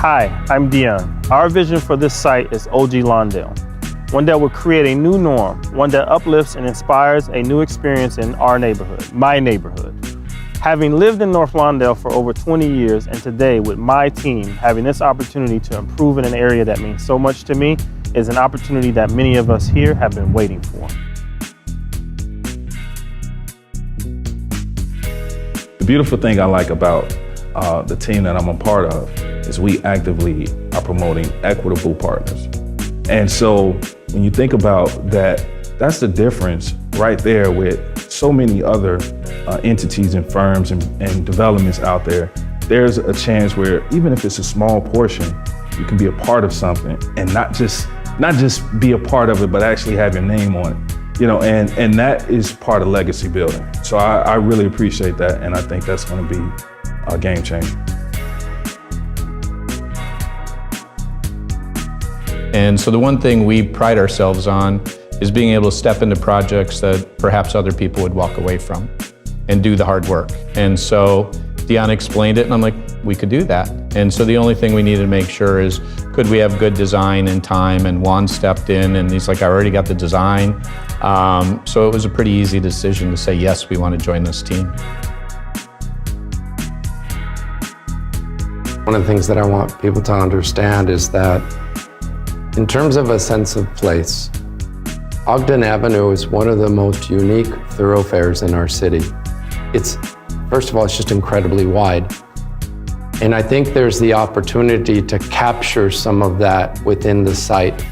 Hi, I'm Dion. Our vision for this site is OG Lawndale, one that will create a new norm, one that uplifts and inspires a new experience in our neighborhood, my neighborhood. Having lived in North Lawndale for over 20 years and today with my team having this opportunity to improve in an area that means so much to me is an opportunity that many of us here have been waiting for. The beautiful thing I like about the team that I'm a part of is we actively are promoting equitable partners. And so when you think about that, that's the difference right there with so many other entities and firms and developments out there. There's a chance where even if it's a small portion, you can be a part of something and not just be a part of it, but actually have your name on it. You know, and that is part of legacy building. So I really appreciate that, and I think that's going to be a game changer. And so the one thing we pride ourselves on is being able to step into projects that perhaps other people would walk away from and do the hard work. And so Dion explained it, and I'm like, we could do that. And so the only thing we needed to make sure is, could we have good design and time? And Juan stepped in, and he's like, I already got the design. So it was a pretty easy decision to say, yes, we want to join this team. One of the things that I want people to understand is that in terms of a sense of place, Ogden Avenue is one of the most unique thoroughfares in our city. First of all, it's just incredibly wide. And I think there's the opportunity to capture some of that within the site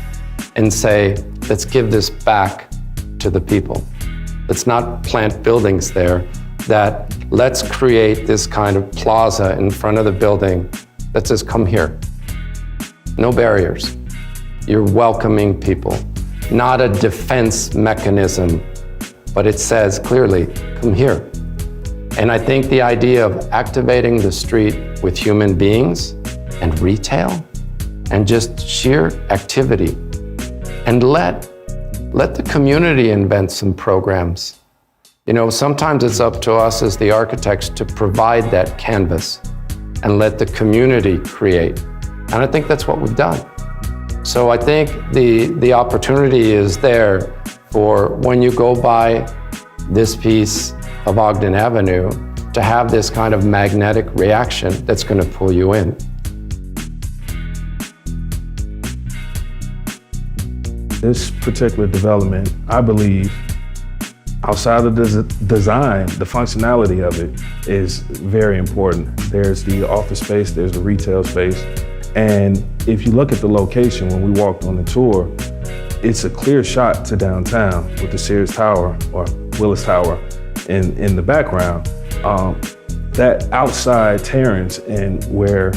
and say, let's give this back to the people. Let's not plant buildings there, let's create this kind of plaza in front of the building that says, come here. No barriers. You're welcoming people. Not a defense mechanism, but it says clearly, come here. And I think the idea of activating the street with human beings and retail and just sheer activity, and let the community invent some programs. You know, sometimes it's up to us as the architects to provide that canvas and let the community create. And I think that's what we've done. So I think the opportunity is there for when you go by this piece of Ogden Avenue to have this kind of magnetic reaction that's going to pull you in. This particular development, I believe, outside of the design, the functionality of it is very important. There's the office space, there's the retail space. And if you look at the location, when we walked on the tour, it's a clear shot to downtown with the Sears Tower or Willis Tower in the background. That outside terrace and where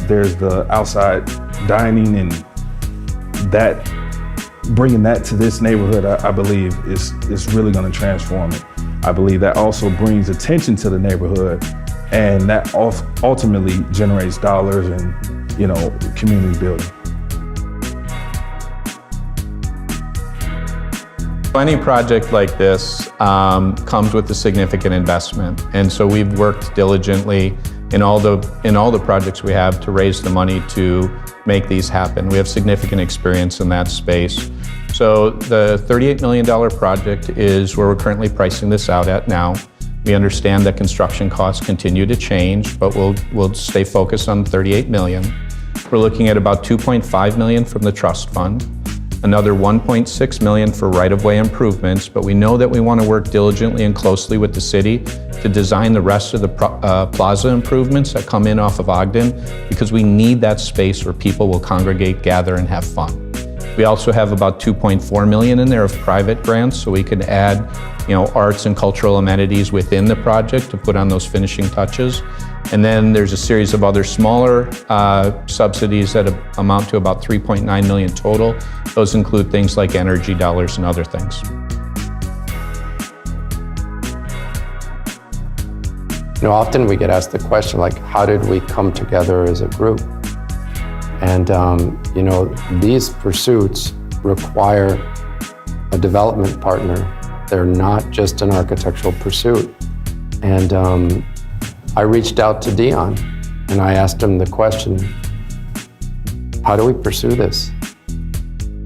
there's the outside dining, and that bringing that to this neighborhood, I believe is really going to transform it. I believe that also brings attention to the neighborhood, and that ultimately generates dollars and, you know, community building. Any project like this comes with a significant investment, and so we've worked diligently in all the projects we have to raise the money to make these happen. We have significant experience in that space. So the $38 million project is where we're currently pricing this out at now. We understand that construction costs continue to change, but we'll stay focused on $38 million. We're looking at about $2.5 million from the trust fund, another $1.6 million for right-of-way improvements, but we know that we want to work diligently and closely with the city to design the rest of the plaza improvements that come in off of Ogden, because we need that space where people will congregate, gather, and have fun. We also have about $2.4 million in there of private grants, so we could add, you know, arts and cultural amenities within the project to put on those finishing touches. And then there's a series of other smaller subsidies that amount to about $3.9 million total. Those include things like energy dollars and other things. You know, often we get asked the question, like, how did we come together as a group? And, you know, these pursuits require a development partner. They're not just an architectural pursuit. And I reached out to Dion and I asked him the question, how do we pursue this?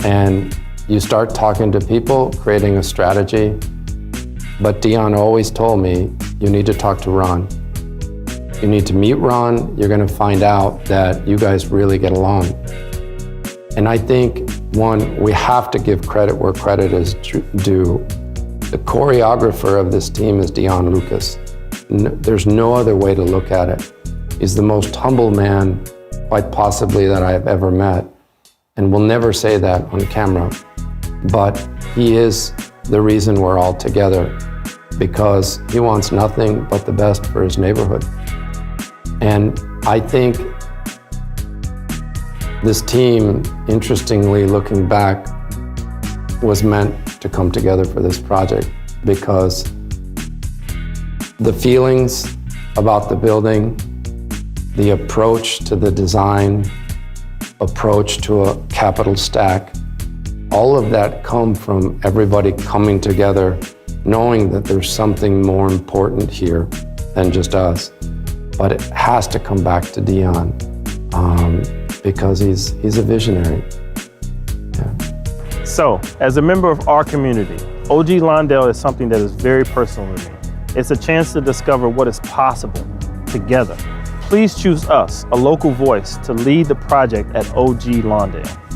And you start talking to people, creating a strategy. But Dion always told me, you need to talk to Ron. You need to meet Ron. You're going to find out that you guys really get along. And I think, one, we have to give credit where credit is due. The choreographer of this team is Dion Lucas. There's no other way to look at it. He's the most humble man, quite possibly, that I have ever met. And we'll never say that on camera. But he is the reason we're all together, because he wants nothing but the best for his neighborhood. And I think this team, interestingly, looking back, was meant to come together for this project, because the feelings about the building, the approach to the design, approach to a capital stack, all of that come from everybody coming together, knowing that there's something more important here than just us. But it has to come back to Dion, because he's a visionary. Yeah. So, as a member of our community, OG Lawndale is something that is very personal to me. It's a chance to discover what is possible together. Please choose us, a local voice, to lead the project at OG Lawndale.